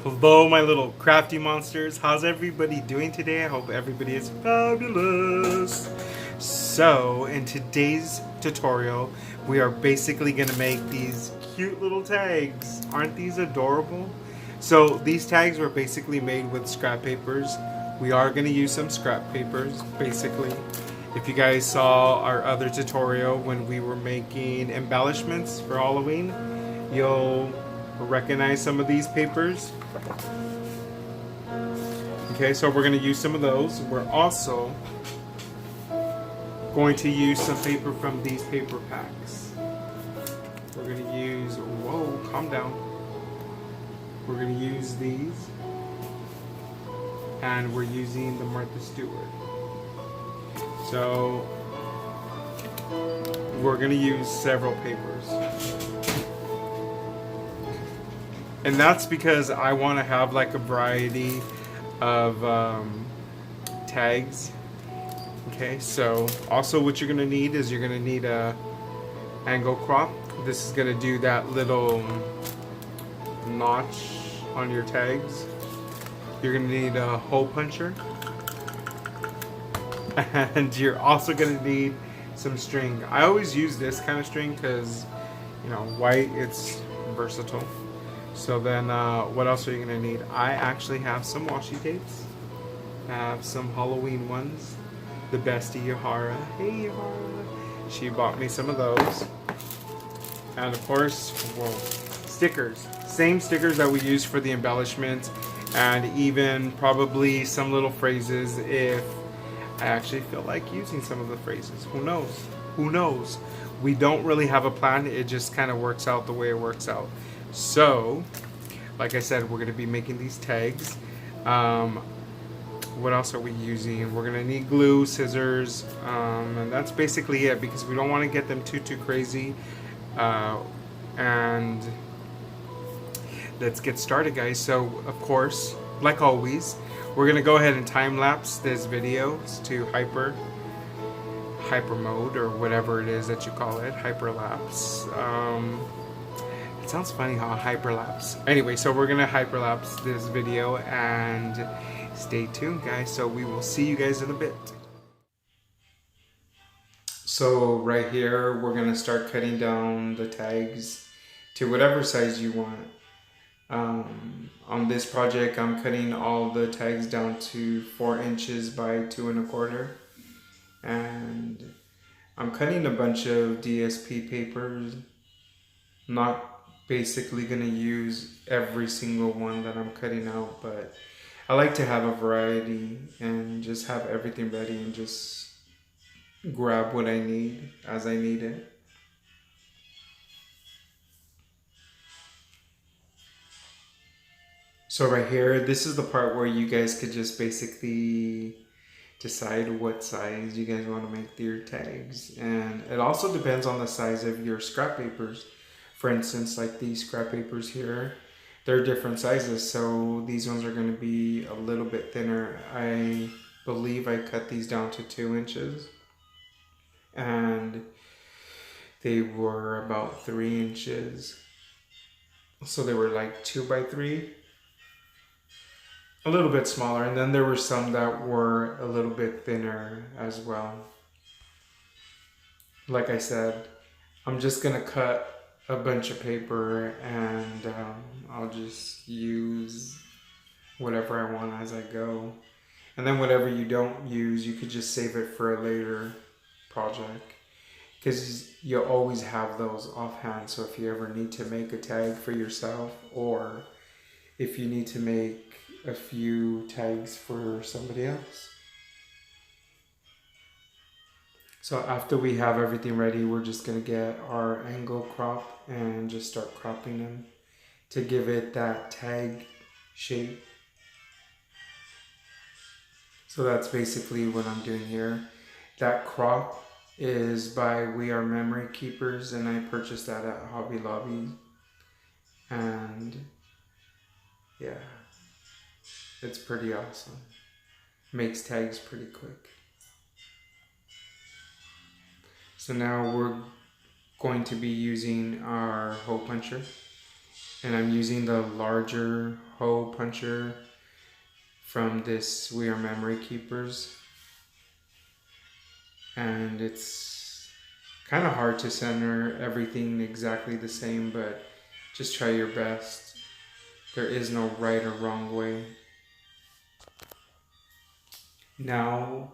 Hello, my little crafty monsters. How's everybody doing today? I hope everybody is fabulous. So, in today's tutorial, we are basically going to make these cute little tags. Aren't these adorable? So, these tags were basically made with scrap papers. We are going to use some scrap papers, basically. If you guys saw our other tutorial when we were making embellishments for Halloween, you'll recognize some of these papers. Okay, so we're going to use some of those. We're also going to use some paper from these paper packs. We're going to use, whoa, calm down. We're going to use these. And we're using the Martha Stewart. So, we're going to use several papers. And that's because I want to have like a variety of tags. Okay, so also what you're going to need is you're going to need a angle crop. This is going to do that little notch on your tags. You're going to need a hole puncher. And you're also going to need some string. I always use this kind of string because, you know, white, it's versatile. So then what else are you going to need? I actually have some washi tapes. I have some Halloween ones. The bestie Yahara. Hey Yahara. She bought me some of those. And of course, well, stickers. Same stickers that we use for the embellishments. And even probably some little phrases if I actually feel like using some of the phrases. Who knows? Who knows? We don't really have a plan. It just kind of works out the way it works out. So, like I said, we're going to be making these tags. What else are we using? We're going to need glue, scissors, and that's basically it because we don't want to get them too crazy. And let's get started, guys. So, of course, like always, we're going to go ahead and time-lapse this video to hyper mode or whatever it is that you call it, hyperlapse. It sounds funny how hyperlapse. Anyway, so we're gonna hyperlapse this video and stay tuned, guys. So we will see you guys in a bit. So right here, we're gonna start cutting down the tags to whatever size you want. On this project, I'm cutting all the tags down to 4 inches by 2 1/4, and I'm cutting a bunch of DSP papers. Not basically going to use every single one that I'm cutting out, but I like to have a variety and just have everything ready and just grab what I need as I need it. So right here, this is the part where you guys could just basically decide what size you guys want to make your tags, and it also depends on the size of your scrap papers. For instance, like these scrap papers here, they're different sizes, so these ones are going to be a little bit thinner. I believe I cut these down to 2 inches, and they were about 3 inches, so they were like 2 by 3, a little bit smaller, and then there were some that were a little bit thinner as well. Like I said, I'm just going to cut a bunch of paper and I'll just use whatever I want as I go. And then whatever you don't use, you could just save it for a later project, because you'll always have those offhand. So if you ever need to make a tag for yourself, or if you need to make a few tags for somebody else. So after we have everything ready, we're just going to get our angle crop and just start cropping them to give it that tag shape. So that's basically what I'm doing here. That crop is by We Are Memory Keepers, and I purchased that at Hobby Lobby. And yeah, it's pretty awesome. Makes tags pretty quick. So now we're going to be using our hole puncher, And I'm using the larger hole puncher from this We Are Memory Keepers. And it's kind of hard to center everything exactly the same, but just try your best. There is no right or wrong way. Now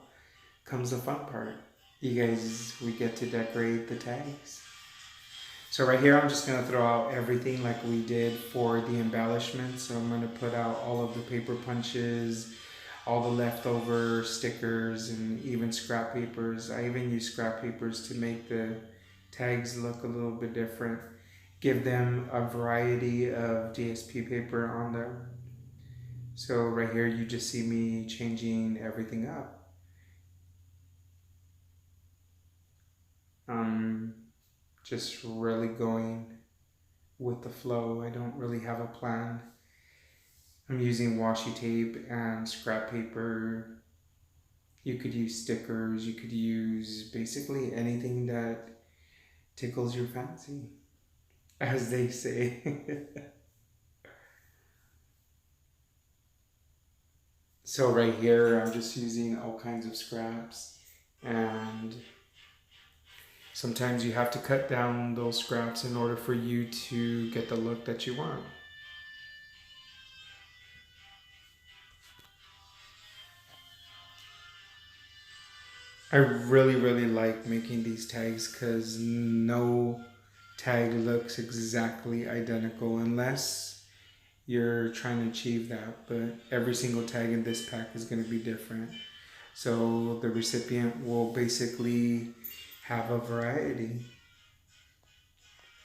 comes the fun part. We get to decorate the tags. So right here, I'm just gonna throw out everything like we did for the embellishments. So I'm gonna put out all of the paper punches, all the leftover stickers, and even scrap papers. I even use scrap papers to make the tags look a little bit different. Give them a variety of DSP paper on them. So right here, you just see me changing everything up. Just really going with the flow. I don't really have a plan. I'm using washi tape and scrap paper. You could use stickers. You could use basically anything that tickles your fancy, as they say. So right here, I'm just using all kinds of scraps, and sometimes you have to cut down those scraps in order for you to get the look that you want. I really like making these tags because no tag looks exactly identical unless you're trying to achieve that, but every single tag in this pack is going to be different. So the recipient will basically have a variety.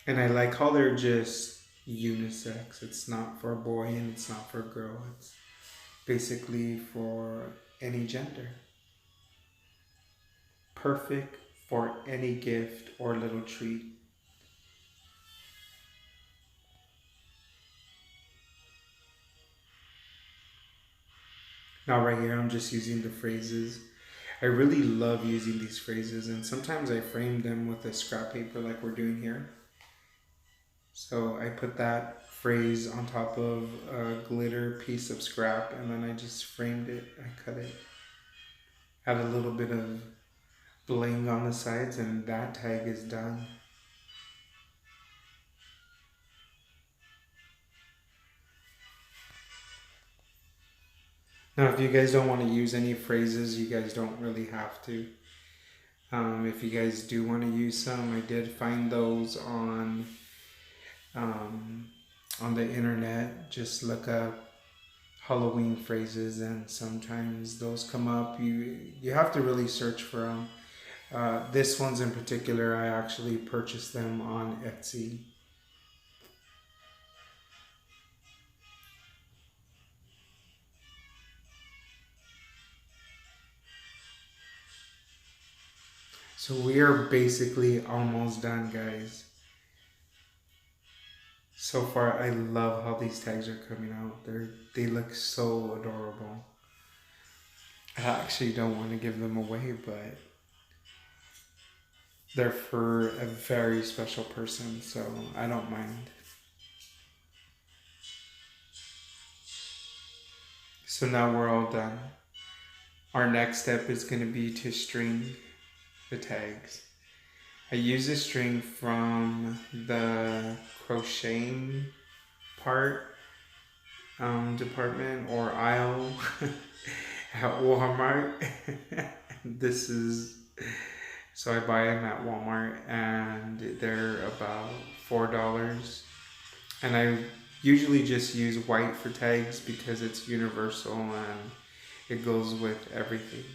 And I like how they're just unisex. It's not for a boy and it's not for a girl. It's basically for any gender. Perfect for any gift or little treat. Now right here, I'm just using the phrases. I really love using these phrases, and sometimes I frame them with a scrap paper like we're doing here. So I put that phrase on top of a glitter piece of scrap, and then I just framed it. I cut it. Add a little bit of bling on the sides, and that tag is done. Now, if you guys don't want to use any phrases, you guys don't really have to. If you guys do want to use some, I did find those on the internet. Just look up Halloween phrases, and sometimes those come up. You have to really search for them. This one's in particular, I actually purchased them on Etsy. So we are basically almost done, guys. So far, I love how these tags are coming out. They look so adorable. I actually don't want to give them away, but they're for a very special person, so I don't mind. So now we're all done. Our next step is going to be to string the tags. I use a string from the crocheting part department or aisle at Walmart. So I buy them at Walmart, and they're about $4. And I usually just use white for tags because it's universal and it goes with everything.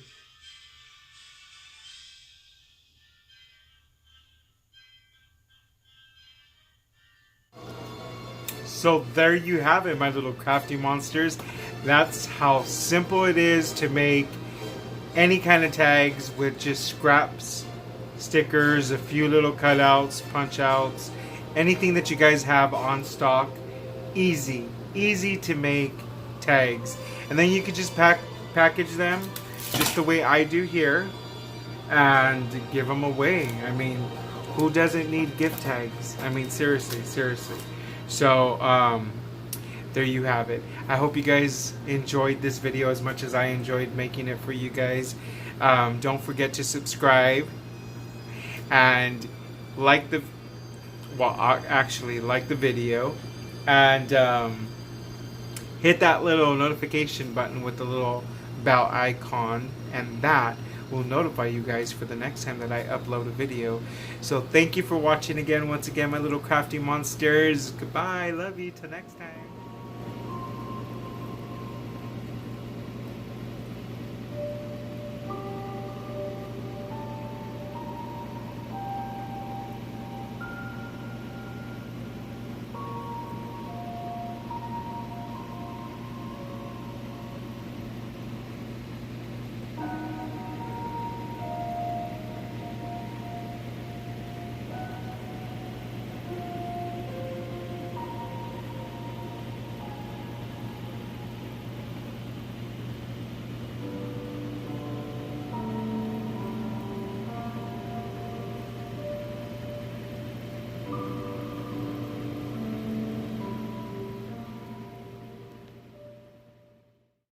So there you have it, my little crafty monsters. That's how simple it is to make any kind of tags with just scraps, stickers, a few little cutouts, punch outs, anything that you guys have on stock. Easy to make tags. And then you could just package them just the way I do here and give them away. I mean, who doesn't need gift tags? I mean, seriously. So there you have it. I hope you guys enjoyed this video as much as I enjoyed making it for you guys. Don't forget to subscribe and like the actually like the video, and hit that little notification button with the little bell icon, and that will notify you guys for the next time that I upload a video. So thank you for watching again, once again, my little crafty monsters. Goodbye, love you, till next time.